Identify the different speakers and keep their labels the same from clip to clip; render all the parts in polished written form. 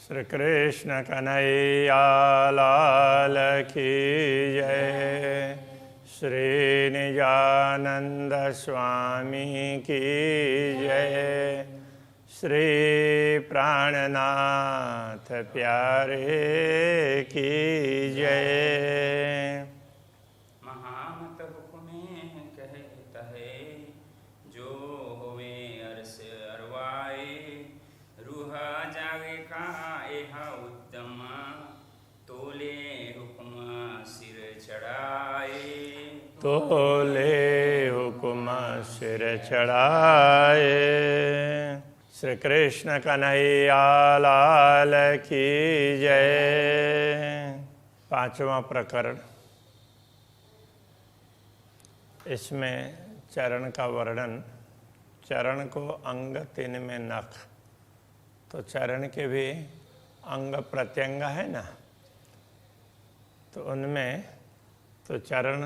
Speaker 1: श्री कृष्ण कन्हैया लाल की जय। श्री निजानंद स्वामी की जय। श्री प्राणनाथ प्यारे की जय।
Speaker 2: महामत हुक्मे कहता है जो होवे अरस अरवाए। रूहा जागे का एहा उत्तम तोले हुक्म सिर चढ़ाए।
Speaker 1: तोले हुक्म सिर चढ़ाए। श्री कृष्ण कन्हैया लाल की जय। पांचवा प्रकरण। इसमें चरण का वर्णन। चरण को अंग तीन में नख, तो चरण के भी अंग प्रत्यंग है ना, तो उनमें तो चरण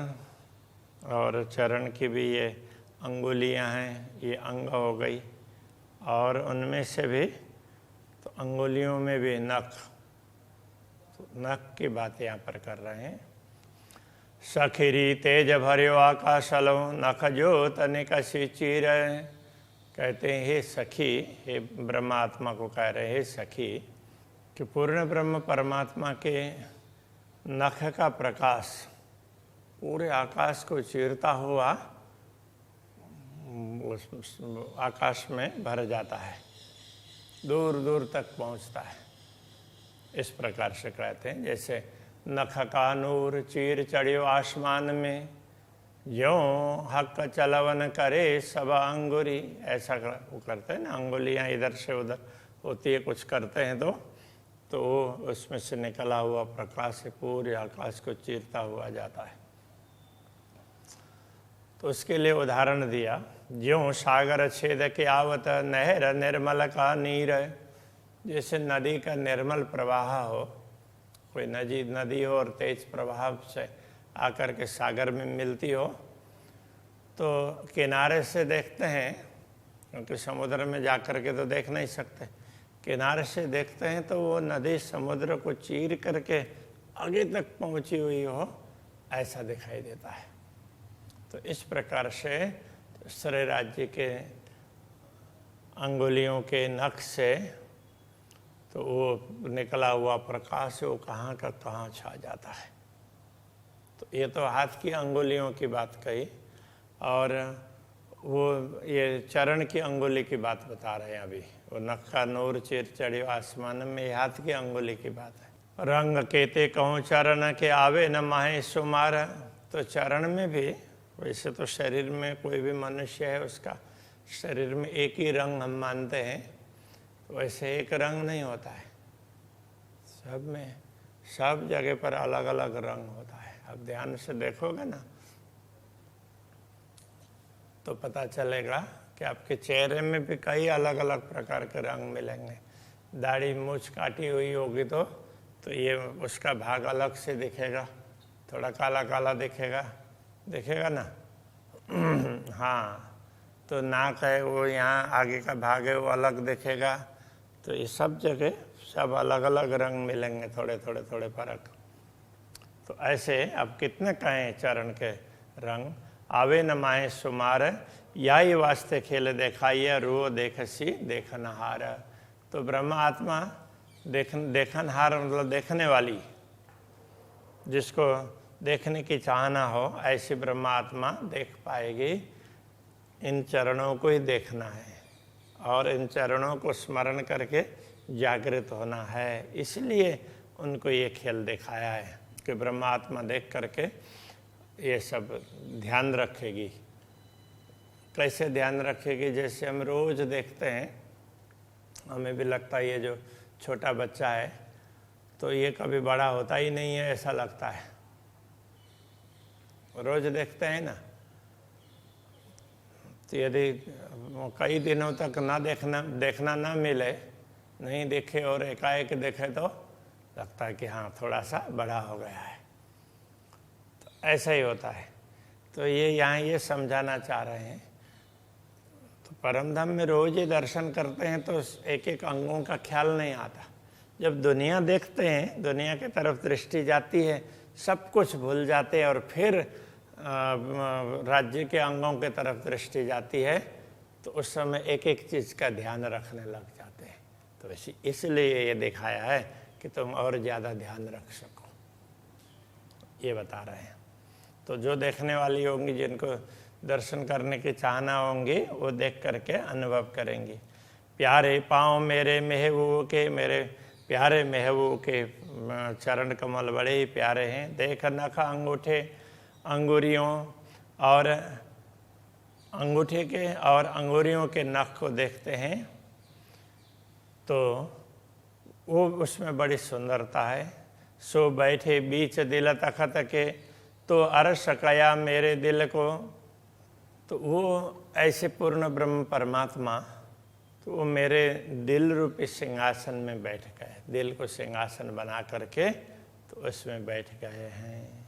Speaker 1: और चरण की भी ये अंगुलियां हैं, ये अंग हो गई। और उनमें से भी तो अंगुलियों में भी नख, तो नख की बात यहाँ पर कर रहे हैं। सखिरी तेज भर्यो आकाशलो नख जोत निकसी चीर। कहते हैं हे सखी, हे ब्रह्मात्मा को कह रहे हे सखी कि पूर्ण ब्रह्म परमात्मा के नख का प्रकाश पूरे आकाश को चीरता हुआ उस आकाश में भर जाता है, दूर दूर तक पहुंचता है। इस प्रकार से कहते हैं जैसे नख का नूर चीर चढ़ियो आसमान में, ज्यों हक चलवन करे सब अंगुरी। ऐसा वो करते हैं ना, अंगुलियां इधर से उधर होती है, कुछ करते हैं तो उसमें से निकला हुआ प्रकाश पूरे आकाश को चीरता हुआ जाता है। तो उसके लिए उदाहरण दिया, ज्यों सागर छेद के आवत नहर निर्मल का नीर। जैसे नदी का निर्मल प्रवाह हो, कोई नदी हो और तेज प्रवाह से आकर के सागर में मिलती हो, तो किनारे से देखते हैं, क्योंकि समुद्र में जाकर के तो देख नहीं सकते, किनारे से देखते हैं तो वो नदी समुद्र को चीर करके आगे तक पहुंची हुई हो, ऐसा दिखाई देता है। तो इस प्रकार से शरीर राज्य के अंगुलियों के नख से तो वो निकला हुआ प्रकाश वो कहाँ का कहाँ छा जाता है। तो ये तो हाथ की अंगुलियों की बात कही, और वो ये चरण की अंगुली की बात बता रहे हैं अभी। वो नख का नूर चीर चढ़ियो आसमान में, ये हाथ की अंगुली की बात है। रंग केते कहूँ चरण के आवे न माहे सुमार। तो चरण में भी, वैसे तो शरीर में कोई भी मनुष्य है उसका शरीर में एक ही रंग हम मानते हैं, वैसे एक रंग नहीं होता है, सब में सब जगह पर अलग अलग रंग होता है। अब ध्यान से देखोगे ना तो पता चलेगा कि आपके चेहरे में भी कई अलग अलग प्रकार के रंग मिलेंगे। दाढ़ी मूछ काटी हुई होगी तो ये उसका भाग अलग से दिखेगा, थोड़ा काला काला दिखेगा ना। हाँ, तो नाक है वो यहाँ आगे का भाग है वो अलग दिखेगा। तो ये सब जगह सब अलग अलग रंग मिलेंगे, थोड़े फर्क। तो ऐसे अब कितने कहें चरण के रंग। आवे न माहे सुमार याई वास्ते खेल देखाइए रो देखसी देखनहार। तो ब्रह्म आत्मा देखनहार मतलब देखने वाली, जिसको देखने की चाहना हो ऐसी ब्रह्म आत्मा देख पाएगी। इन चरणों को ही देखना है और इन चरणों को स्मरण करके जागृत होना है। इसलिए उनको ये खेल दिखाया है कि ब्रह्म आत्मा देख करके ये सब ध्यान रखेगी। कैसे ध्यान रखेगी? जैसे हम रोज़ देखते हैं, हमें भी लगता है ये जो छोटा बच्चा है तो ये कभी बड़ा होता ही नहीं है, ऐसा लगता है। रोज़ देखते हैं ना, तो यदि कई दिनों तक देखना ना मिले, नहीं देखे और एकाएक देखे तो लगता है कि हाँ थोड़ा सा बड़ा हो गया है। तो ऐसा ही होता है। तो ये यहाँ ये समझाना चाह रहे हैं। तो परम धाम में रोज ही दर्शन करते हैं तो एक एक अंगों का ख्याल नहीं आता। जब दुनिया देखते हैं, दुनिया की तरफ दृष्टि जाती है, सब कुछ भूल जाते हैं और फिर राज्य के अंगों की तरफ दृष्टि जाती है तो उस समय एक एक चीज़ का ध्यान रखने लग जाते हैं। तो इसलिए ये दिखाया है कि तुम और ज़्यादा ध्यान रख सको, ये बता रहे हैं। तो जो देखने वाली होंगी, जिनको दर्शन करने की चाहना होंगी, वो देख करके अनुभव करेंगी। प्यारे पाँव मेरे महबूब के, मेरे प्यारे महबूब के चरण कमल बड़े ही प्यारे हैं। देख नख अंगूठे अंगुरियों और अंगूठे के और अंगुरियों के नख को देखते हैं तो वो उसमें बड़ी सुंदरता है। सो बैठे बीच दिल तखत के, तो अरस कया मेरे दिल को। तो वो ऐसे पूर्ण ब्रह्म परमात्मा, तो वो मेरे दिल रूपी सिंहासन में बैठ गए, दिल को सिंहासन बना करके तो उसमें बैठ गए हैं।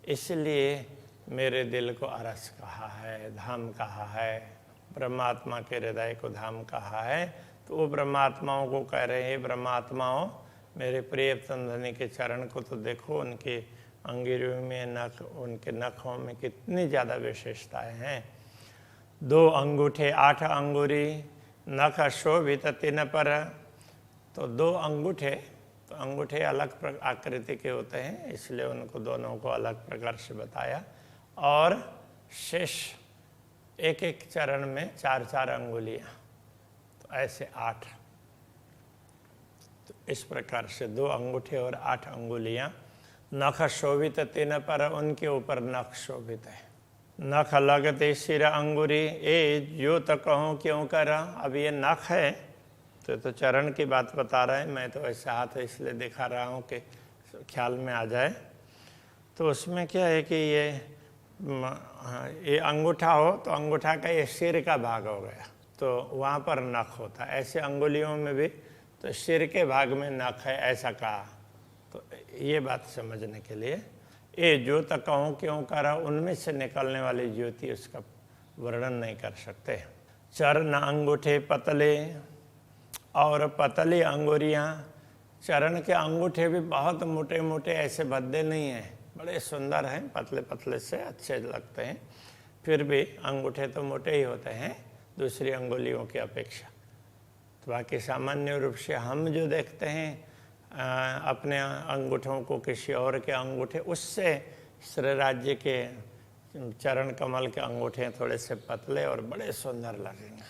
Speaker 1: इसलिए मेरे दिल को अरस कहा है, धाम कहा है, ब्रह्मात्मा के हृदय को धाम कहा है। तो वो ब्रह्मात्माओं को कह रहे हैं, ब्रह्मात्माओं मेरे प्रिय तंधनी के चरण को तो देखो, उनके अंगुरियों में नख, उनके नखों में कितनी ज़्यादा विशेषताएं हैं। 2 अंगूठे 8 अंगुरी, नख शोभित तिन पर। तो 2 अंगूठे, तो अंगूठे अलग आकृति के होते हैं, इसलिए उनको दोनों को अलग प्रकार से बताया। और शेष एक एक चरण में 4-4 अंगुलियाँ, तो ऐसे 8। तो इस प्रकार से 2 अंगूठे और 8 अंगुलियाँ। नख शोभित तिन पर, उनके ऊपर नख शोभित है। नख लगते सिर अंगुरी, ए जो तो कहूँ क्यों करा। अब ये नख है तो चरण की बात बता रहे हैं, मैं तो ऐसे हाथ इसलिए दिखा रहा हूँ कि ख्याल में आ जाए। तो उसमें क्या है कि ये अंगूठा हो तो अंगूठा का ये सिर का भाग हो गया, तो वहाँ पर नख होता है। ऐसे अंगुलियों में भी तो सिर के भाग में नख है, ऐसा कहा। तो ये बात समझने के लिए, ये ज्योत कहूँ क्यों करा, उनमें से निकलने वाली ज्योति उसका वर्णन नहीं कर सकते। चरण अंगूठे पतले, और पतली अंगुरियाँ। चरण के अंगूठे भी बहुत मोटे मोटे, ऐसे भद्दे नहीं हैं, बड़े सुंदर हैं, पतले पतले से अच्छे लगते हैं। फिर भी अंगूठे तो मोटे ही होते हैं दूसरी अंगुलियों की अपेक्षा। तो बाकी सामान्य रूप से हम जो देखते हैं अपने अंगूठों को किसी और के अंगूठे, उससे श्री राज्य के चरण कमल के अंगूठे थोड़े से पतले और बड़े सुंदर लगेंगे,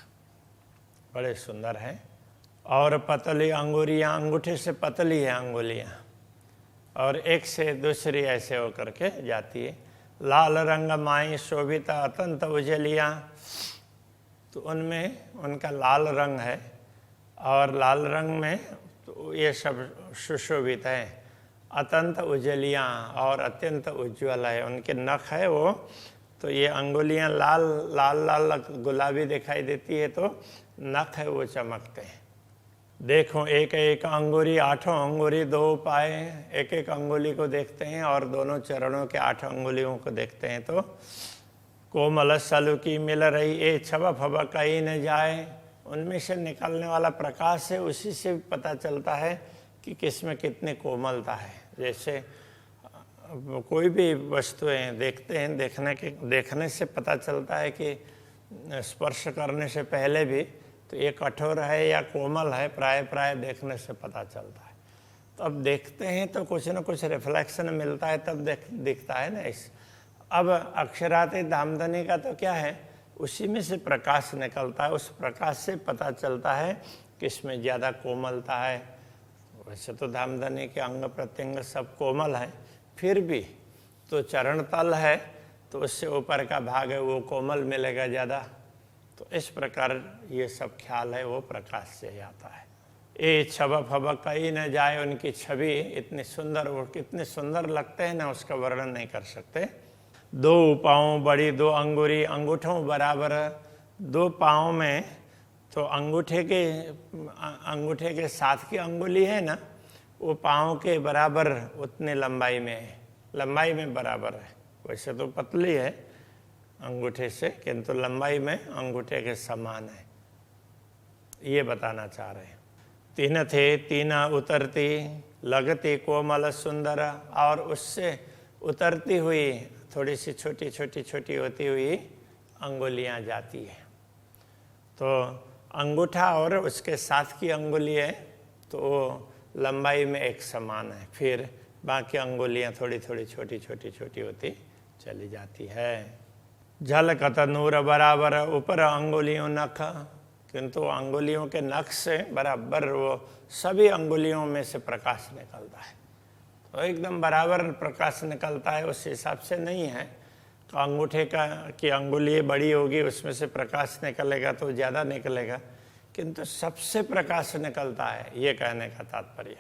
Speaker 1: बड़े सुंदर हैं। और पतली अंगुरियाँ, अंगूठे से पतली है अंगुलियाँ, और एक से दूसरी ऐसे होकर के जाती है। लाल रंग माई शोभित अत्यंत उजलियाँ, तो उनमें उनका लाल रंग है, और लाल रंग में तो ये सब सुशोभित है। अत्यंत उजलियाँ और अत्यंत उज्ज्वल है, उनके नख है वो, तो ये अंगुलियाँ लाल लाल लाल गुलाबी दिखाई देती है, तो नख है वो चमकते हैं। देखो एक एक अंगुरी 8 अंगुरी 2 पाए, एक एक अंगुली को देखते हैं और दोनों चरणों के 8 अंगुलियों को देखते हैं। तो कोमल सलुकी मिल रही, ए छबा फबा कहीं न जाए। उनमें से निकलने वाला प्रकाश है, उसी से पता चलता है कि किसमें कितनी कोमलता है। जैसे कोई भी वस्तुएं देखते हैं, देखने से पता चलता है कि स्पर्श करने से पहले भी तो ये कठोर है या कोमल है, प्राय देखने से पता चलता है। तो अब देखते हैं तो कुछ न कुछ रिफ्लेक्शन मिलता है, तब दिखता है ना। इस अब अक्षरातीत धामधनी का तो क्या है, उसी में से प्रकाश निकलता है, उस प्रकाश से पता चलता है कि इसमें ज़्यादा कोमलता है। वैसे तो धामधनी के अंग प्रत्यंग सब कोमल हैं, फिर भी तो चरण तल है तो उससे ऊपर का भाग है वो कोमल मिलेगा ज़्यादा। तो इस प्रकार ये सब ख्याल है वो प्रकाश से ही आता है। ए छबा फबा कहीं न जाए, उनकी छवि इतनी सुंदर, वो कितने सुंदर लगते हैं ना, उसका वर्णन नहीं कर सकते। 2 पाँव बड़ी 2 अंगुरी, अंगूठों बराबर 2 पाँव में, तो अंगूठे के साथ की अंगुली है ना, वो पाँव के बराबर उतने लंबाई में है, लंबाई में बराबर है। वैसे तो पतली है अंगूठे से, किंतु लंबाई में अंगूठे के समान है, ये बताना चाह रहे हैं। तीन थे तीन उतरती लगती कोमल सुंदर, और उससे उतरती हुई थोड़ी सी छोटी छोटी छोटी होती हुई अंगुलियां जाती है। तो अंगूठा और उसके साथ की अंगुली है तो लंबाई में एक समान है, फिर बाकी अंगुलियां थोड़ी थोड़ी छोटी छोटी छोटी होती चली जाती है। झलकत नूर बराबर ऊपर अंगुलियों नख, किंतु अंगुलियों के नख से बराबर वो सभी अंगुलियों में से प्रकाश निकलता है। तो एकदम बराबर प्रकाश निकलता है, उस हिसाब से नहीं है तो अंगूठे की अंगुली बड़ी होगी उसमें से प्रकाश निकलेगा तो ज़्यादा निकलेगा, किंतु सबसे प्रकाश निकलता है, ये कहने का तात्पर्य।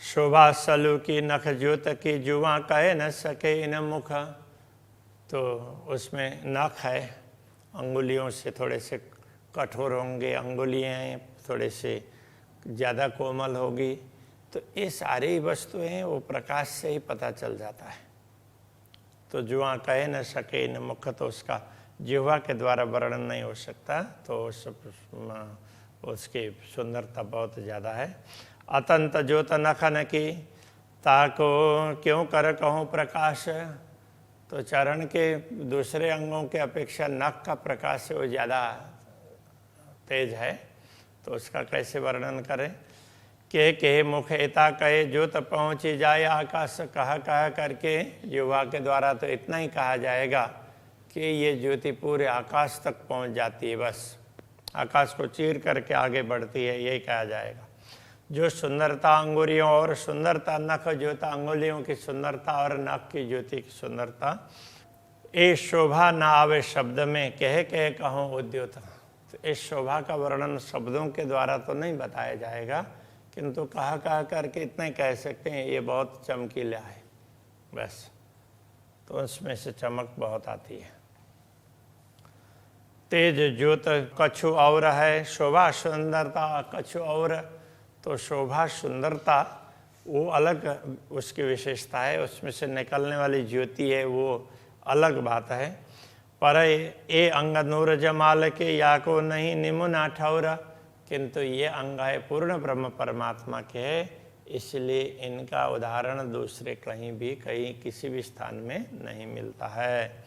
Speaker 1: शोभा सलू की नख ज्योत की जुआ कह न सके इन मुख, तो उसमें नख है, अंगुलियों से थोड़े से कठोर होंगे, अंगुलियाँ थोड़े से ज़्यादा कोमल होगी, तो ये सारी वस्तुएं वो प्रकाश से ही पता चल जाता है। तो जुआ कह न सके इन मुख, तो उसका जिह्वा के द्वारा वर्णन नहीं हो सकता, तो उसकी सुंदरता बहुत ज़्यादा है। अतंत ज्योत नखन की ताको क्यों कर कहूँ प्रकाश, तो चरण के दूसरे अंगों के अपेक्षा नख का प्रकाश वो ज़्यादा तेज है, तो उसका कैसे वर्णन करें। के मुख एता कहे ज्योत पहुँची जाए आकाश, कह करके जिह्वा के द्वारा तो इतना ही कहा जाएगा कि ये ज्योति पूरे आकाश तक पहुँच जाती है, बस आकाश को चीर करके आगे बढ़ती है, यही कहा जाएगा। जो सुंदरता अंगुलियों और सुंदरता नख ज्योता, अंगुलियों की सुंदरता और नख की ज्योति की सुंदरता, ये शोभा न आवे शब्द में कह कहूँ उद्योत, तो इस शोभा का वर्णन शब्दों के द्वारा तो नहीं बताया जाएगा, किंतु कह करके इतना ही कह सकते हैं ये बहुत चमकीला है, बस, तो उसमें से चमक बहुत आती है। तेज ज्योत कछु और है, शोभा सुंदरता कछु और, तो शोभा सुंदरता वो अलग उसकी विशेषता है, उसमें से निकलने वाली ज्योति है वो अलग बात है। पर ये अंग नूर जमाल के या को नहीं निमुना ठौर, किंतु ये अंग है पूर्ण ब्रह्म परमात्मा के है, इसलिए इनका उदाहरण दूसरे कहीं किसी भी स्थान में नहीं मिलता है।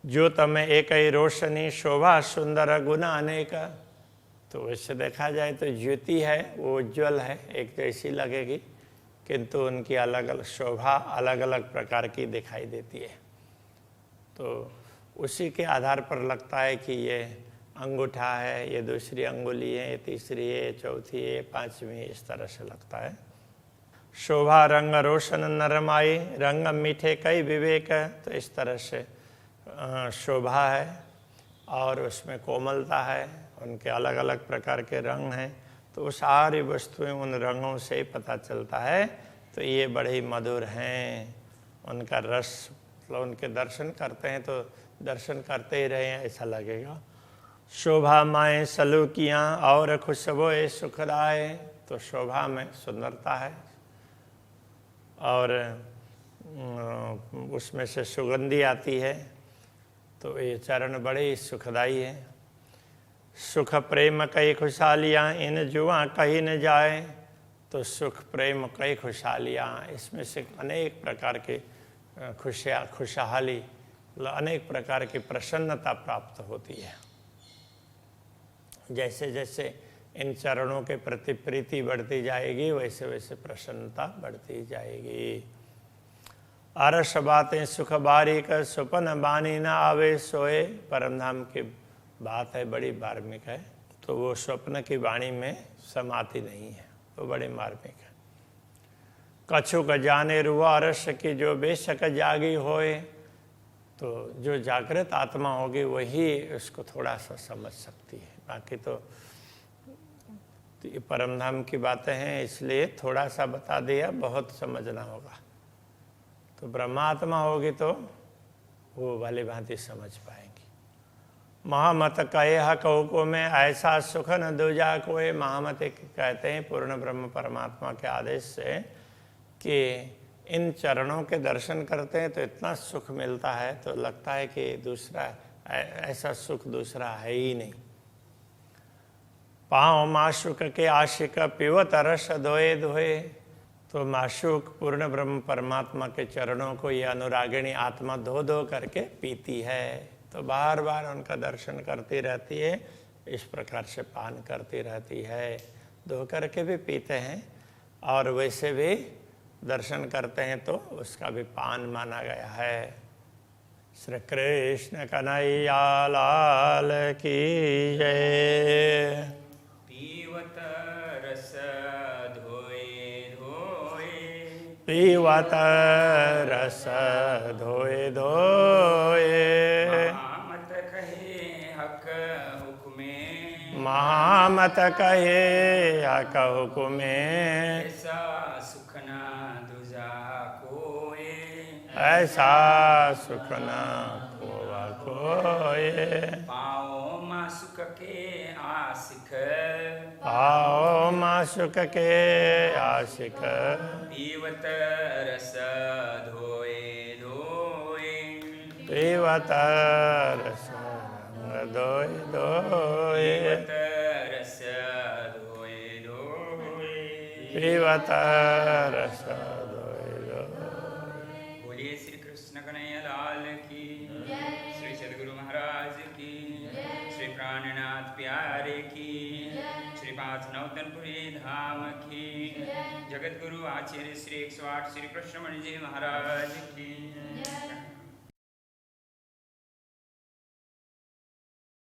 Speaker 1: ज्योत में एक ही रोशनी शोभा सुंदर गुना अनेक, तो वैसे देखा जाए तो ज्योति है वो उज्ज्वल है, एक जैसी लगेगी, किंतु उनकी अलग अलग शोभा अलग अलग प्रकार की दिखाई देती है। तो उसी के आधार पर लगता है कि ये अंगूठा है, ये दूसरी अंगुली है, ये तीसरी है, चौथी है, पांचवी, इस तरह से लगता है। शोभा रंग रोशन नरमाई रंग मीठे कई विवेक, तो इस तरह से शोभा है और उसमें कोमलता है, उनके अलग अलग प्रकार के रंग हैं, तो वो सारी वस्तुएं उन रंगों से ही पता चलता है, तो ये बड़े ही मधुर हैं, उनका रस, मतलब उनके दर्शन करते हैं तो दर्शन करते ही रहे ऐसा लगेगा। शोभा माएँ सलूकियाँ और खुशबोए सुखदाए, तो शोभा में सुंदरता है और उसमें से सुगंधी आती है, तो ये चरण बड़े ही सुखदाई है। सुख प्रेम कई खुशहालियाँ इन जुआ कहीं न जाए, तो सुख प्रेम कई खुशहालियाँ, इसमें से अनेक प्रकार के खुशहाली, अनेक प्रकार की प्रसन्नता प्राप्त होती है। जैसे जैसे इन चरणों के प्रति प्रीति बढ़ती जाएगी वैसे वैसे प्रसन्नता बढ़ती जाएगी। अरस बातें सुख बारीक सुपन बानी न आवे सोए, परम धाम की बात है, बड़ी मार्मिक है, तो वो स्वप्न की वाणी में समाती नहीं है, वो बड़ी मार्मिक है। कछुक जाने रुआ अरस की जो बेशक जागी होए, तो जो जागृत आत्मा होगी वही उसको थोड़ा सा समझ सकती है, बाकी तो ये परम धाम की बातें हैं इसलिए थोड़ा सा बता दिया, बहुत समझना होगा। तो ब्रह्मात्मा होगी तो वो भली भांति समझ पाएंगी। महामत कहे हको में ऐसा सुख न दूजा कोई, महामत कहते हैं पूर्ण ब्रह्म परमात्मा के आदेश से कि इन चरणों के दर्शन करते हैं तो इतना सुख मिलता है, तो लगता है कि दूसरा ऐसा सुख दूसरा है ही नहीं। पाँव माशुक के आशिक पीवत रस धोए धोए। तो माशुक पूर्ण ब्रह्म परमात्मा के चरणों को ये अनुरागिणी आत्मा धो धो करके पीती है। तो बार बार उनका दर्शन करती रहती है, इस प्रकार से पान करती रहती है। धो करके भी पीते हैं और वैसे भी दर्शन करते हैं तो उसका भी पान माना गया है। श्री कृष्ण कन्हैया लाल की जय।
Speaker 2: पीवत रस धोए धोए,
Speaker 1: पीवत रस धोए धोए।
Speaker 2: महामत कहे हक हुक्मे,
Speaker 1: महामत कहे हक हुक्मे।
Speaker 2: ऐसा सुख न दूजा कोय,
Speaker 1: ऐसा सुख न खोवा कोय।
Speaker 2: पाओ मासुक के आशिक,
Speaker 1: आओ माशुक के आशिक।
Speaker 2: पीवत रस धोए धोए,
Speaker 1: पीवत रस धोए धोए।
Speaker 2: पीवत रस धोए धोए।
Speaker 1: पीवत रस धोए धोए।
Speaker 2: बोलिए श्री कृष्ण कन्हैया लाल की, श्री सद्गुरु महाराज की, श्री प्राणनाथ प्यारे की, श्री पांच नवतनपुरी धाम की, जगत गुरु आचार्य श्री 108 श्री कृष्ण मणि जी महाराज की।